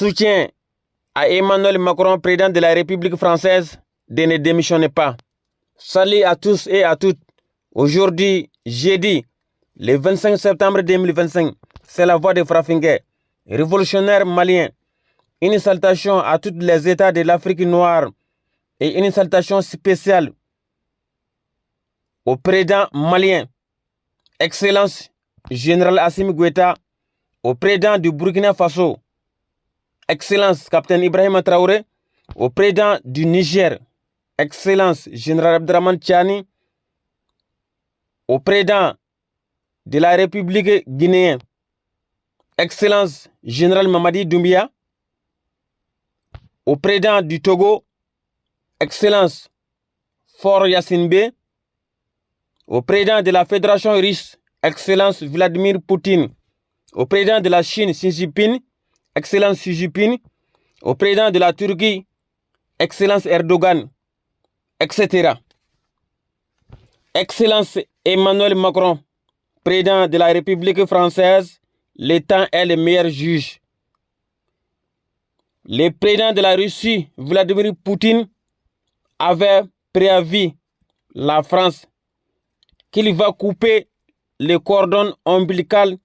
soutien à Emmanuel Macron, président de la République française, de ne démissionner pas. Salut à tous et à toutes. Aujourd'hui, jeudi, le 25 septembre 2025, c'est la voix de Frafingué, révolutionnaire malien. Une salutation à tous les États de l'Afrique noire et une salutation spéciale au président malien, Excellence Général Assimi Goïta, au président du Burkina Faso, Excellence Capitaine Ibrahima Traoré, au président du Niger, Excellence Général Abdraman Tchani, au président de la République guinéenne, Excellence Général Mamadi Doumbia, au président du Togo, Excellence Faure Gnassingbé, au président de la Fédération russe, Excellence Vladimir Poutine, au président de la Chine, Xi Jinping, Excellence Xi Jinping, au président de la Turquie, Excellence Erdogan, etc. Excellence Emmanuel Macron, président de la République française, le temps est le meilleur juge. Le président de la Russie, Vladimir Poutine, avait préavis la France qu'il va couper le cordon ombilical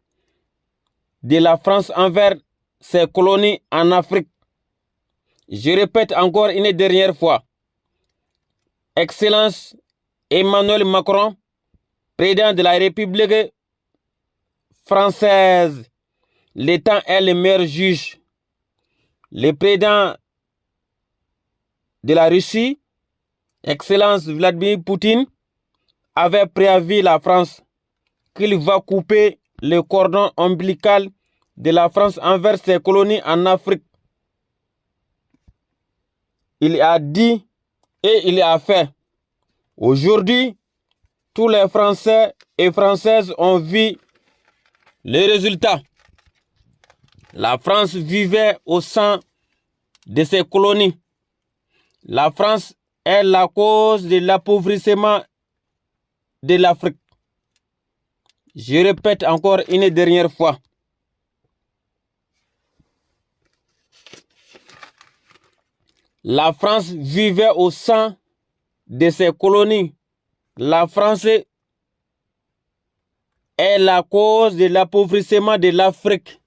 de la France envers ses colonies en Afrique. Je répète encore une dernière fois. Excellence Emmanuel Macron, président de la République française, le temps est le meilleur juge. Le président de la Russie, Excellence Vladimir Poutine, avait préavis la France qu'il va couper le cordon ombilical de la France envers ses colonies en Afrique. Il a dit et il a fait. Aujourd'hui, tous les Français et Françaises ont vu les résultats. La France vivait au sein de ses colonies. La France est la cause de l'appauvrissement de l'Afrique. Je répète encore une dernière fois. La France vivait au sein de ses colonies. La France est la cause de l'appauvrissement de l'Afrique.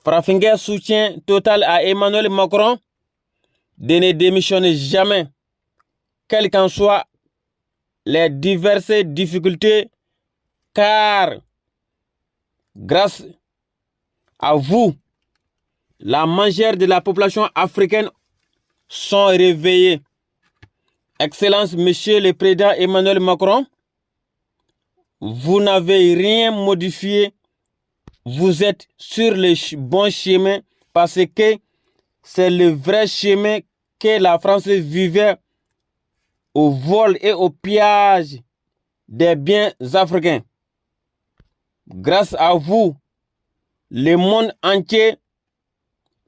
Frafingué soutient total à Emmanuel Macron de ne démissionner jamais, quelles qu'en soient les diverses difficultés, car grâce à vous, la majeure de la population africaine sont réveillées. Excellence, Monsieur le Président Emmanuel Macron, vous n'avez rien modifié. Vous êtes sur le bon chemin parce que c'est le vrai chemin que la France vivait au vol et au pillage des biens africains. Grâce à vous, le monde entier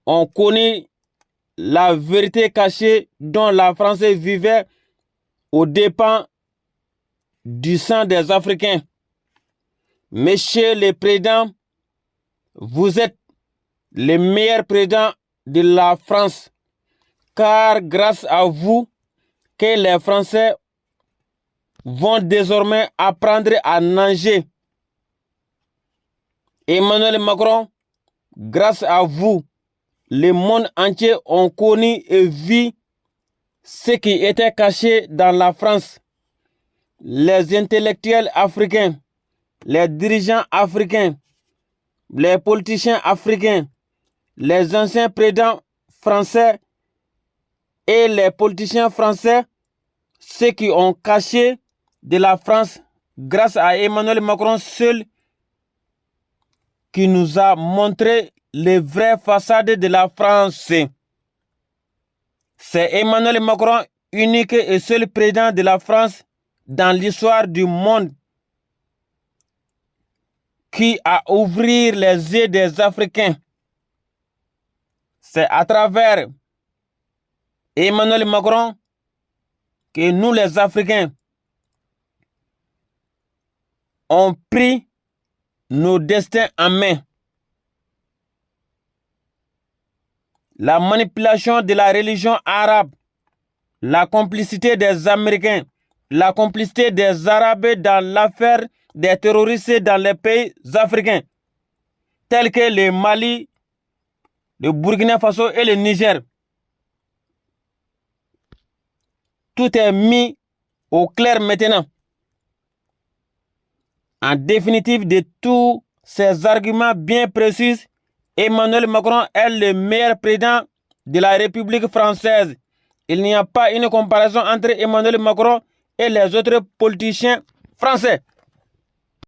a connu la vérité cachée dont la France vivait aux dépens du sang des Africains. Monsieur le Président, vous êtes le meilleur président de la France, car grâce à vous, que les Français vont désormais apprendre à nager. Emmanuel Macron, grâce à vous, le monde entier a connu et vu ce qui était caché dans la France. Les intellectuels africains, les dirigeants africains, les politiciens africains, les anciens présidents français et les politiciens français, ceux qui ont caché de la France grâce à Emmanuel Macron seul, qui nous a montré les vraies façades de la France. C'est Emmanuel Macron, unique et seul président de la France dans l'histoire du monde, qui a ouvert les yeux des Africains. C'est à travers Emmanuel Macron que nous les Africains ont pris nos destins en main. la manipulation de la religion arabe, la complicité des Américains, la complicité des Arabes dans l'affaire des terroristes dans les pays africains, tels que le Mali, le Burkina Faso et le Niger. Tout est mis au clair maintenant. En définitive de tous ces arguments bien précis, Emmanuel Macron est le meilleur président de la République française. Il n'y a pas une comparaison entre Emmanuel Macron et les autres politiciens français.